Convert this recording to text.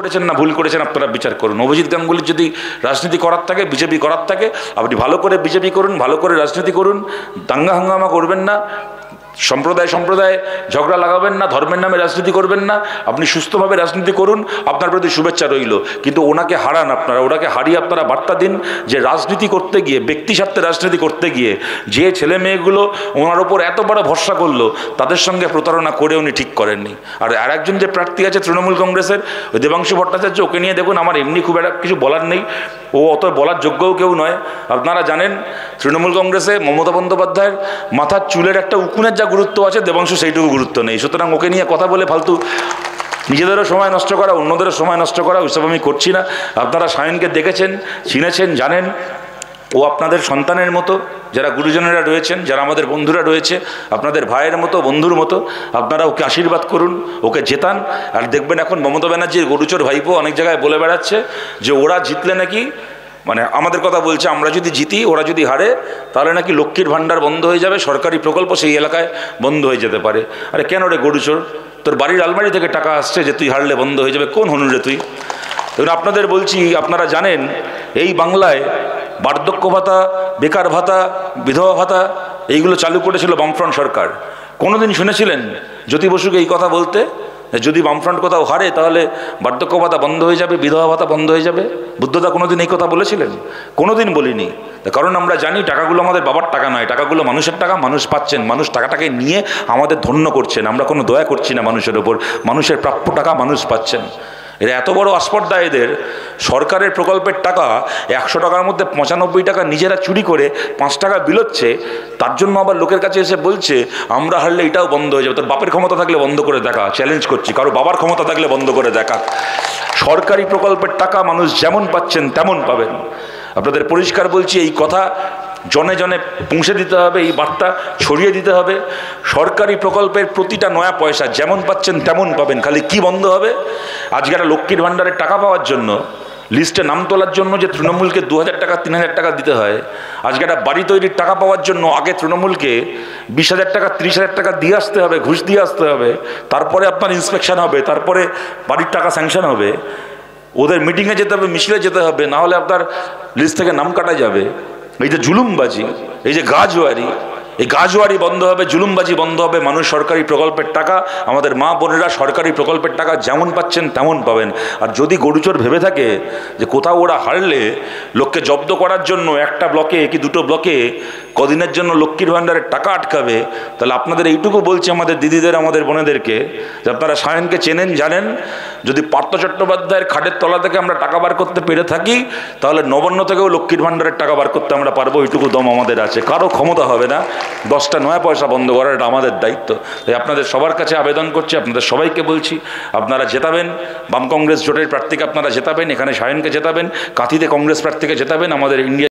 করেছেন না ভুল করেছেন আপনারা বিচার করুন। অভিজিৎ গাঙ্গুলির যদি রাজনীতি করার থাকে, বিজেপি করার থাকে, আপনি ভালো করে বিজেপি করুন, ভালো করে রাজনীতি করুন, দাঙ্গা হাঙ্গামা করবেন না, সম্প্রদায় ঝগড়া লাগাবেন না, ধর্মের নামে রাজনীতি করবেন না, আপনি সুস্থভাবে রাজনীতি করুন, আপনার প্রতি শুভেচ্ছা রইল। কিন্তু ওনাকে হারান আপনারা, ওনাকে হারিয়ে আপনারা বার্তা দিন যে রাজনীতি করতে গিয়ে, ব্যক্তি স্বার্থে রাজনীতি করতে গিয়ে যে ছেলে মেয়েগুলো ওনার ওপর এত বড় ভরসা করলো, তাদের সঙ্গে প্রতারণা করে উনি ঠিক করেননি। আর আরেকজন যে প্রার্থী আছে তৃণমূল কংগ্রেসের, ওই দেবাংশু ভট্টাচার্য, ওকে নিয়ে দেখুন আমার এমনি খুব একটা কিছু বলার নেই, ও অত বলার যোগ্যও কেউ নয়। আপনারা জানেন তৃণমূল কংগ্রেসে মমতা বন্দ্যোপাধ্যায়ের মাথার চুলের একটা উকুনের যা গুরুত্ব আছে, দেবাংশু সেইটুকু গুরুত্ব নেই। সুতরাং ওকে নিয়ে কথা বলে ফালতু নিজেদেরও সময় নষ্ট করা, অন্যদেরও সময় নষ্ট করা, ওইসব আমি করছি না। আপনারা সায়নকে দেখেছেন, চিনেছেন, জানেন ও আপনাদের সন্তানের মতো, যারা গুরুজনেরা রয়েছেন, যারা আমাদের বন্ধুরা রয়েছে, আপনাদের ভাইয়ের মতো, বন্ধুর মতো। আপনারা ওকে আশীর্বাদ করুন, ওকে জেতান। আর দেখবেন এখন মমতা ব্যানার্জির গরুচোর ভাইপো অনেক জায়গায় বলে বেড়াচ্ছে যে ওরা জিতলে নাকি, মানে আমাদের কথা বলছে, আমরা যদি জিতি ওরা যদি হারে তাহলে নাকি লক্ষ্মীর ভাণ্ডার বন্ধ হয়ে যাবে, সরকারি প্রকল্প সেই এলাকায় বন্ধ হয়ে যেতে পারে। আরে কেন রে গরুচোর, তোর বাড়ির আলমারি থেকে টাকা আসছে যে তুই হারলে বন্ধ হয়ে যাবে? কোন হনুরে তুই? এবার আপনাদের বলছি, আপনারা জানেন এই বাংলায় বার্ধক্য ভাতা, বেকার ভাতা, বিধবা ভাতা এইগুলো চালু করেছিল বামফ্রন্ট সরকার। কোনোদিন শুনেছিলেন জ্যোতি বসুকে এই কথা বলতে, যদি বামফ্রন্ট কোথাও হারে তাহলে বার্ধক্য ভাতা বন্ধ হয়ে যাবে, বিধবা ভাতা বন্ধ হয়ে যাবে? বুদ্ধদা কোনোদিন এই কথা বলেছিলেন? কোনোদিন বলিনি। কারণ আমরা জানি টাকাগুলো আমাদের বাবার টাকা নয়, টাকাগুলো মানুষের টাকা, মানুষ পাচ্ছেন, মানুষ টাকাটাকে নিয়ে আমাদের ধন্য করছেন। আমরা কোনো দয়া করছি না মানুষের ওপর, মানুষের প্রাপ্য টাকা মানুষ পাচ্ছেন। এরা এত বড় আস্পর্ধা এদের, সরকারের প্রকল্পের টাকা 100 টাকার মধ্যে 95 টাকা নিজেরা চুরি করে 5 টাকা বিলোচ্ছে, তার জন্য আবার লোকের কাছে এসে বলছে আমরা হারলে এটাও বন্ধ হয়ে যাবে। তোর বাপের ক্ষমতা থাকলে বন্ধ করে দেখা, চ্যালেঞ্জ করছি, কারো বাবার ক্ষমতা থাকলে বন্ধ করে দেখা। সরকারি প্রকল্পের টাকা মানুষ যেমন পাচ্ছেন তেমন পাবেন। আপনাদের পরিষ্কার বলছি, এই কথা জনে জনে পৌঁছে দিতে হবে, এই বার্তা ছড়িয়ে দিতে হবে। সরকারি প্রকল্পের প্রতিটা নয়া পয়সা যেমন পাচ্ছেন তেমন পাবেন। খালি কি বন্ধ হবে? আজকে একটা লক্ষ্মীর ভাণ্ডারের টাকা পাওয়ার জন্য, লিস্টে নাম তোলার জন্য যে তৃণমূলকে 2000 টাকা 3000 টাকা দিতে হয়, আজকে একটা বাড়ি তৈরির টাকা পাওয়ার জন্য আগে তৃণমূলকে 20,000 টাকা 30,000 টাকা দিয়ে আসতে হবে, ঘুষ দিয়ে আসতে হবে, তারপরে আপনার ইন্সপেকশন হবে, তারপরে বাড়ির টাকা স্যাংশন হবে, ওদের মিটিংয়ে যেতে হবে, মিছিলে যেতে হবে, না হলে আপনার লিস্ট থেকে নাম কাটা যাবে। এই যে জুলুমবাজি, এই যে গাজওয়ারি, এই গাজওয়ারি বন্ধ হবে, জুলুমবাজি বন্ধ হবে। মানুষ সরকারি প্রকল্পের টাকা, আমাদের মা বোনেরা সরকারি প্রকল্পের টাকা যেমন পাচ্ছেন তেমন পাবেন। আর যদি গরুচোর ভেবে থাকে যে কোথাও ওরা হারলে লোককে জব্দ করার জন্য একটা ব্লকে কি দুটো ব্লকে কদিনের জন্য লক্ষ্মীর ভাণ্ডারের টাকা আটকাবে, তাহলে আপনাদের এইটুকু বলছি আমাদের দিদিদের, আমাদের বোনেদেরকে, যে আপনারা সায়নকে চেনেন, জানেন, যদি পার্থ চট্টোপাধ্যায়ের খাটের তলা থেকে আমরা টাকা বার করতে পেরে থাকি, তাহলে নবান্ন থেকেও লক্ষ্মীর ভাণ্ডারের টাকা বার করতে আমরা পারবো। এইটুকু দম আমাদের আছে, কারো ক্ষমতা হবে না 10টা নয়া পয়সা বন্ধ করার, এটা আমাদের দায়িত্ব। তাই আপনাদের সবার কাছে আবেদন করছি, আপনাদের সবাইকে বলছি, আপনারা জেতাবেন বাম কংগ্রেস জোটের প্রার্থীকে, আপনারা জেতাবেন, এখানে সায়নকে জেতাবেন, কাঁথিতে কংগ্রেস প্রার্থীকে জেতাবেন, আমাদের ইন্ডিয়া